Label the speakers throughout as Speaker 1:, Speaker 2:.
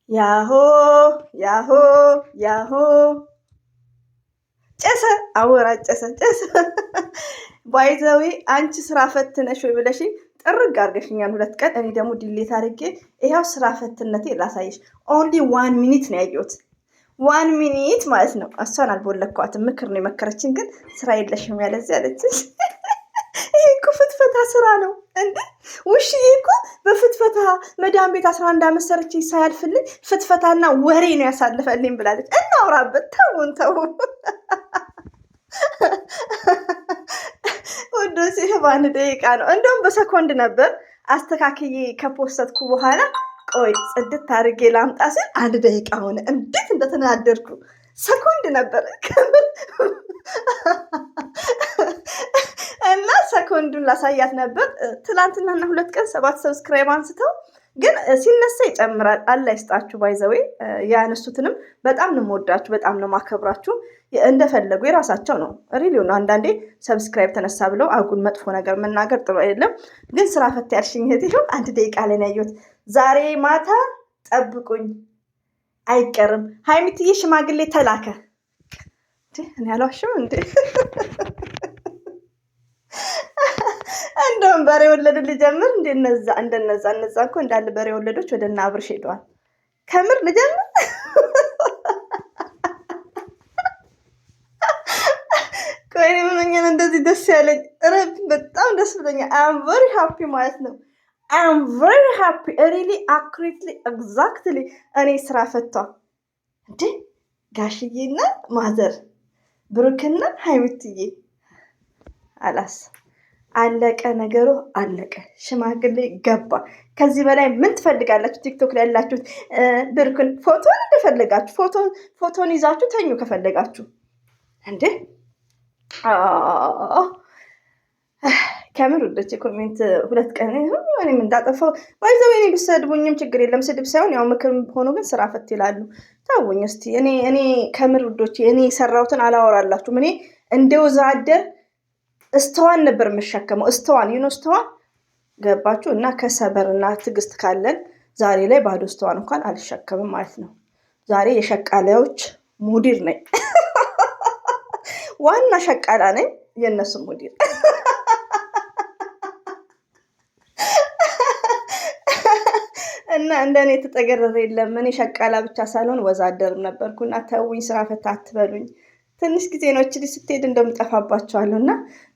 Speaker 1: ያሆ ያሆ ያሆ ጨሰ አወራጨሰ ጨሰ ባይዘዊ አንቺ ስራ ፈትነሽ ወይ ብለሽ ጥርግ አድርገሽኛል 2 ቀን። እኔ ደግሞ ዲሌት አድርጌ ይሄው ስራ ፈትነቴ ላሳይሽ። ኦንሊ 1 ሚኒት ነው ያየሁት። 1 ሚኒት ማለት ነው። እሷን አልቦለኳትም፣ ምክር ነው የመከረችን። ግን ስራ የለሽም ያለዚህ አለችኝ። ይሄ እኮ ፍትፈታ ስራ ነው እንዴ! ውሽዬ እኮ በፍትፈታ መዳም ቤት 11 ዓመት ሰርቼ ሳያልፍልኝ ፍትፈታና ወሬ ነው ያሳልፈልኝ ብላለች። እናውራበት። ተውን ተው ወዶስ። ይሄ በ1 ደቂቃ ነው፣ እንደውም በሰኮንድ ነበር አስተካክዬ ከፖስተትኩ በኋላ ቆይ ጽድት አድርጌ ላምጣ ስል 1 ደቂቃ ሆነ። እንዴት እንደተናደድኩ! ሰኮንድ ነበር እና ሰኮንዱን ላሳያት ነበር። ትላንትናና 2 ቀን 7 ሰብስክራይብ አንስተው፣ ግን ሲነሳ ይጨምራል። አላህ ይስጣችሁ። ባይዘዌ ያነሱትንም በጣም ነው የምወዳችሁ፣ በጣም ነው ማከብራችሁ። እንደፈለጉ የራሳቸው ነው። ሪሊ ነው። አንዳንዴ ሰብስክራይብ ተነሳ ብለው አጉል መጥፎ ነገር መናገር ጥሩ አይደለም። ግን ስራ ፈት ያልሽኝ ይሁን 1 ደቂቃ ላይ ነው ያየሁት። ዛሬ ማታ ጠብቁኝ፣ አይቀርም። ሀይሚትዬ ሽማግሌ ተላከ። እኔ አልዋሽም እንዴ? እንደውም በሬ ወለዱ ልጀምር እንዴ? እነዛ እኮ እንዳለ በሬ ወለዶች ወደ እነ አብርሽ ሄደዋል። ከምር ልጀምር? ቆይ ምን እንደዚህ ደስ ያለኝ? ረብ በጣም ደስ ብሎኛል። አም ቨሪ ሃፒ ማለት ነው። አም ቨሪ ሃፒ ሪሊ አኩሬትሊ ኤግዛክትሊ። እኔ ስራ ፈቷ እንዴ ጋሽዬና ማዘር ብሩክና ሀይሚትዬ አላስ አለቀ ነገሩ፣ አለቀ። ሽማግሌ ገባ። ከዚህ በላይ ምን ትፈልጋላችሁ? ቲክቶክ ላይ ያላችሁት ብሩክን ፎቶን እንደፈለጋችሁ ፎቶን ይዛችሁ ተኙ ከፈለጋችሁ እንዴ። ከምር ወደች ኮሜንት 2 ቀን እኔም እንዳጠፋው ባይዘው። እኔ ብሰድቡኝም ችግር የለም፣ ስድብ ሳይሆን ያው ምክር ሆኖ ግን ስራ ፈት ይላሉ። ታውኝ እስቲ እኔ ከምር ወዶች እኔ የሰራሁትን አላወራላችሁም። እኔ እንደው ዛደር እስተዋን ነበር የምሸከመው። እስተዋን እስተዋን ገባችሁ? እና ከሰበርና ትዕግስት ካለን ዛሬ ላይ ባዶ እስተዋን እንኳን አልሸከምም ማለት ነው። ዛሬ የሸቃላዮች ሙዲር ነኝ። ዋና ሸቃላ ነኝ፣ የነሱ ሙዲር። እና እንደኔ የተጠገረረ የለም። እኔ ሸቃላ ብቻ ሳልሆን ወዛደርም ነበርኩና ተውኝ፣ ስራ ፈታ አትበሉኝ። ትንሽ ጊዜ ነው እችል ስትሄድ እንደምጠፋባቸዋለሁ እና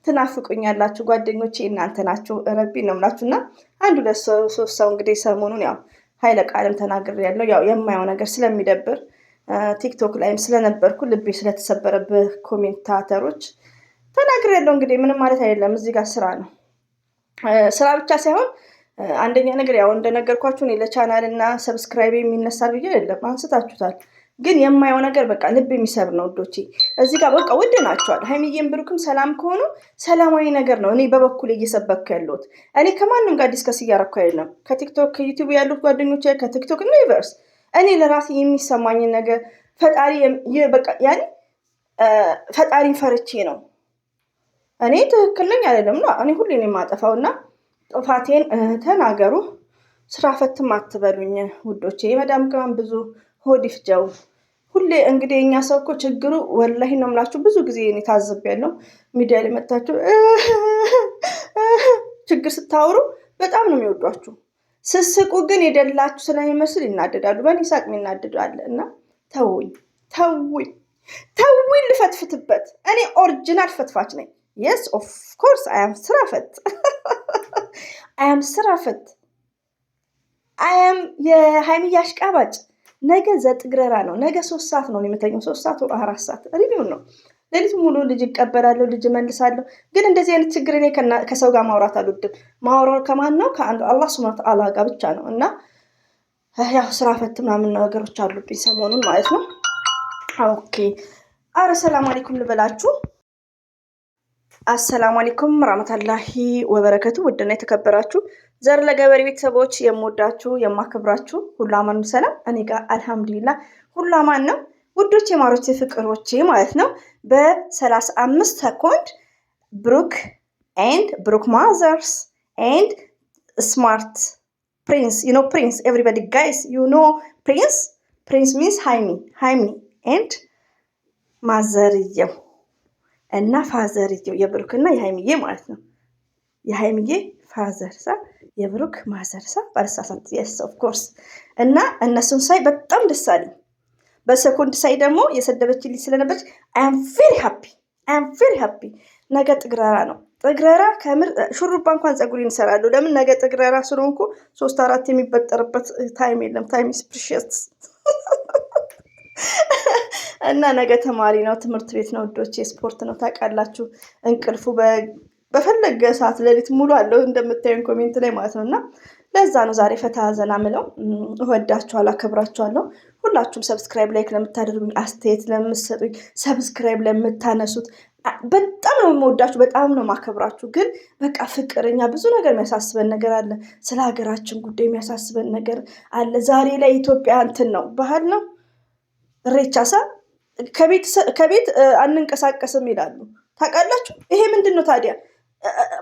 Speaker 1: ትናፍቁኛላችሁ ጓደኞቼ፣ እናንተ ናችሁ። ረቢ ነው የምላችሁ። እና 1 2 3 ሰው እንግዲህ ሰሞኑን ያው ኃይለ ቃልም ተናግሬያለሁ። ያው የማየው ነገር ስለሚደብር ቲክቶክ ላይም ስለነበርኩ ልቤ ስለተሰበረብህ ኮሜንታተሮች ተናግሬያለሁ። እንግዲህ ምንም ማለት አይደለም። እዚህ ጋር ስራ ነው። ስራ ብቻ ሳይሆን አንደኛ ነገር ያው እንደነገርኳችሁ እኔ ለቻናል እና ሰብስክራይብ የሚነሳል ብዬ አይደለም፣ አንስታችሁታል። ግን የማየው ነገር በቃ ልብ የሚሰብር ነው ውዶቼ። እዚህ ጋር በቃ ውድ ናቸዋል። ሀይሚዬም ብሩክም ሰላም ከሆኑ ሰላማዊ ነገር ነው። እኔ በበኩል እየሰበኩ ያለሁት እኔ ከማንም ጋር ዲስከስ እያረኩ አይደለም። ከቲክቶክ ከዩቲዩብ ያሉት ጓደኞች ከቲክቶክ ዩኒቨርስ እኔ ለራሴ የሚሰማኝን ነገር ፈጣሪ በቃ ያኔ ፈጣሪን ፈርቼ ነው። እኔ ትክክል ነኝ አይደለም ነው። እኔ ሁሌ ነው የማጠፋውና ጥፋቴን ተናገሩ። ስራ ፈትም አትበሉኝ ውዶቼ። የመዳም ቅመም ብዙ ሆድ ይፍጀው። ሁሌ እንግዲህ የኛ ሰው እኮ ችግሩ ወላሂ ነው የምላችሁ። ብዙ ጊዜ እኔ ታዝቤያለሁ። ሚዲያ ላይ መጣችሁ ችግር ስታወሩ በጣም ነው የሚወዷችሁ። ስስቁ ግን የደላችሁ ስለሚመስል ይናደዳሉ። በእኔ ሳቅ የሚናደዱ አለ እና ተውኝ ተውኝ ተውኝ ልፈትፍትበት። እኔ ኦሪጂናል ፈትፋች ነኝ። የስ ኦፍ ኮርስ አያም ስራ ፈት አያም ስራ ፈት አያም የሀይሚዬ አሽቃባጭ። ነገ ዘጥግረራ ነው። ነገ 3 ሰዓት ነው የምተኛው። 3 ሰዓት ወይ 4 ሰዓት ሪቪው ነው። ሌሊት ሙሉ ልጅ ይቀበላለሁ፣ ልጅ መልሳለሁ። ግን እንደዚህ አይነት ችግር እኔ ከሰው ጋር ማውራት አልወድም። ማውራው ከማን ነው? ከአንዱ አላህ ሱብሃነሁ ወተዓላ ጋር ብቻ ነው። እና ያው ስራ ፈት ምናምን ነገሮች አሉብኝ ሰሞኑን ማለት ነው። ኦኬ። አረ ሰላም አለይኩም ልበላችሁ። አሰላሙ አለይኩም ረህመቱላሂ ወበረከቱ። ውድና የተከበራችሁ ዘር ለገበሬ ቤተሰቦች የምወዳችሁ የማከብራችሁ ሁሉ አማን ሰላም። እኔ ጋር አልሐምዱሊላህ ሁሉ አማን ነው። ውዶቼ ማሮቼ ፍቅሮቼ ማለት ነው። በ35 ሰኮንድ ብሩክ ኤንድ ብሩክ ማዘርስ ኤንድ ስማርት ፕሪንስ ፕሪንስ ኤቭሪባዲ ጋይስ ፕሪንስ ሚንስ ሃይሚ ኤንድ ማዘርየው እና ፋዘርየው የብሩክና የሃይሚዬ ማለት ነው። የሃይሚዬ ፋዘር የብሩክ ማዘር ባልሳሳት የስ ኦፍ ኮርስ እና እነሱን ሳይ በጣም ደስ አለኝ። በሰኮንድ ሳይ ደግሞ የሰደበችልኝ ስለነበረች አይ አም ቬሪ ሃፒ። ነገ ጥግረራ ነው። ጥግረራ ከምር ሹሩባ እንኳን ፀጉሬን እሰራለሁ። ለምን ነገ ጥግረራ ስለሆንኩ 3-4 የሚበጠርበት ታይም የለም። ታይም ኢዝ ፕሪሺየስ እና ነገ ተማሪ ነው፣ ትምህርት ቤት ነው ውዶቼ፣ ስፖርት ነው ታውቃላችሁ። እንቅልፉ በፈለገ ሰዓት ሌሊት ሙሉ አለው እንደምታዩን ኮሜንት ላይ ማለት ነው። እና ለዛ ነው ዛሬ ፈታ ዘና ምለው። እወዳችኋለሁ፣ አከብራችኋለሁ። ሁላችሁም ሰብስክራይብ ላይክ ለምታደርጉኝ፣ አስተያየት ለምትሰጡኝ፣ ሰብስክራይብ ለምታነሱት በጣም ነው የምወዳችሁ፣ በጣም ነው የማከብራችሁ። ግን በቃ ፍቅርኛ ብዙ ነገር የሚያሳስበን ነገር አለ። ስለ ሀገራችን ጉዳይ የሚያሳስበን ነገር አለ። ዛሬ ላይ ኢትዮጵያ እንትን ነው ባህል ነው እሬቻሳ ከቤት አንንቀሳቀስም ይላሉ ታውቃላችሁ። ይሄ ምንድን ነው ታዲያ?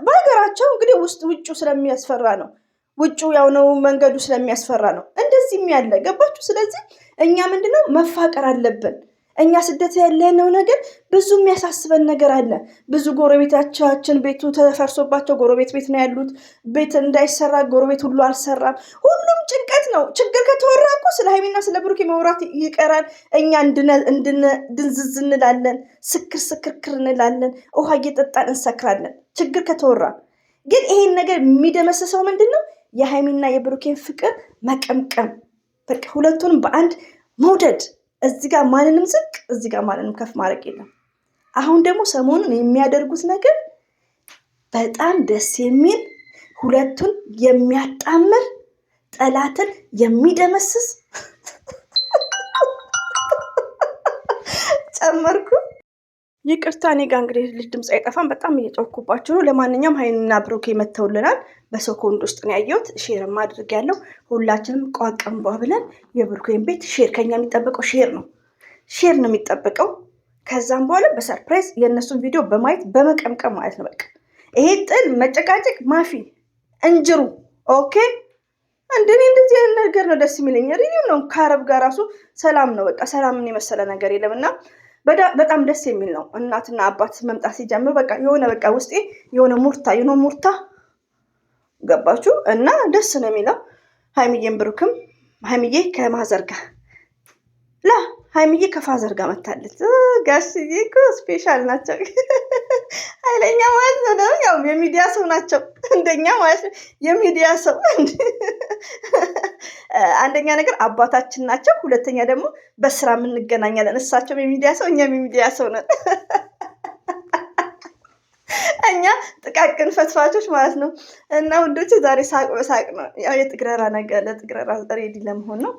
Speaker 1: በሀገራቸው እንግዲህ ውጭው ስለሚያስፈራ ነው። ውጭው ያው ነው፣ መንገዱ ስለሚያስፈራ ነው እንደዚህም ያለ ገባችሁ። ስለዚህ እኛ ምንድነው መፋቀር አለብን። እኛ ስደት ያለነው ነገር ብዙ የሚያሳስበን ነገር አለ። ብዙ ጎረቤታችን ቤቱ ተፈርሶባቸው ጎረቤት ቤት ነው ያሉት። ቤት እንዳይሰራ ጎረቤት ሁሉ አልሰራም። ሁሉም ጭንቀት ነው። ችግር ከተወራ እኮ ስለ ሃይሚና ስለ ብሩኬ መውራት ይቀራል። እኛ ድንዝዝ እንላለን፣ ስክር እንላለን፣ ውሃ እየጠጣን እንሰክራለን። ችግር ከተወራ ግን ይሄን ነገር የሚደመስሰው ምንድን ነው? የሃይሚና የብሩኬን ፍቅር መቀምቀም፣ በቃ ሁለቱንም በአንድ መውደድ። እዚህ ጋር ማንንም ዝቅ፣ እዚህ ጋር ማንንም ከፍ ማድረግ የለም። አሁን ደግሞ ሰሞኑን የሚያደርጉት ነገር በጣም ደስ የሚል፣ ሁለቱን የሚያጣምር፣ ጠላትን የሚደመስስ ጨመርኩ። ይቅርታ እኔ ጋ እንግዲህ ልጅ ድምፅ አይጠፋም። በጣም እየጮኩባችሁ ነው። ለማንኛውም ሃይሚና ብሩኬ መተውልናል። በሰኮንድ ውስጥ ነው ያየሁት። ሼርም አድርጌያለሁ። ሁላችንም ቋቀንቧ ብለን የብሩኬን ቤት ሼር፣ ከኛ የሚጠበቀው ሼር ነው የሚጠበቀው። ከዛም በኋላ በሰርፕራይዝ የእነሱን ቪዲዮ በማየት በመቀምቀም ማለት ነው። በቃ ይሄ ጥል መጨቃጨቅ ማፊ እንጅሩ ኦኬ። እንደኔ እንደዚህ አይነት ነገር ነው ደስ የሚለኝ። ሪዲዮ ነው ከአረብ ጋር ራሱ ሰላም ነው። በቃ ሰላምን የመሰለ ነገር የለም እና በጣም ደስ የሚል ነው። እናትና አባት መምጣት ሲጀምር በቃ የሆነ በቃ ውስጤ የሆነ ሙርታ ገባችሁ እና ደስ ነው የሚለው። ሃይሚዬን ብሩክም ሃይሚዬ ከማዘር ጋር ሃይሚዬ ከፋዘር ጋር መታለች። ጋሽዬ እኮ ስፔሻል ናቸው። ኃይለኛ ማለት ነው። ያው የሚዲያ ሰው ናቸው እንደኛ ማለት ነው። የሚዲያ ሰው አንደኛ ነገር አባታችን ናቸው። ሁለተኛ ደግሞ በስራ የምንገናኛለን። እሳቸውም የሚዲያ ሰው፣ እኛም የሚዲያ ሰው ነን። እኛ ጥቃቅን ፈትፋቾች ማለት ነው። እና ውዶች ዛሬ ሳቅ በሳቅ ነው። ያው የጥግረራ ነገር ለጥግረራ ሬዲ ለመሆን ነው።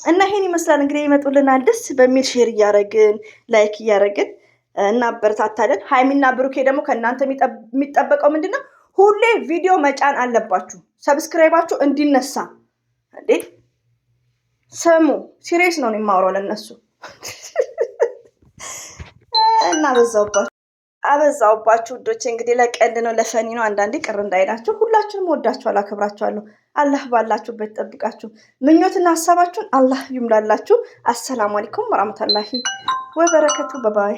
Speaker 1: እና ይሄን ይመስላል እንግዲህ ይመጡልናል። ደስ በሚል ሼር እያደረግን ላይክ እያደረግን እናበረታታለን። ሃይሚና ብሩኬ ደግሞ ከእናንተ የሚጠበቀው ምንድን ነው? ሁሌ ቪዲዮ መጫን አለባችሁ፣ ሰብስክራይባችሁ እንዲነሳ። እንዴ ስሙ፣ ሲሪየስ ነው የማወራው ለእነሱ እና አበዛውባችሁ ውዶቼ። እንግዲህ ለቀልድ ነው ለፈኒ ነው። አንዳንዴ ቅር እንዳይላችሁ። ሁላችሁንም ወዳችኋለሁ፣ አከብራችኋለሁ። አላህ ባላችሁበት ጠብቃችሁ፣ ምኞትና ሀሳባችሁን አላህ ይሙላላችሁ። አሰላሙ አለይኩም ወራህመቱላሂ ወበረከቱ። በባይ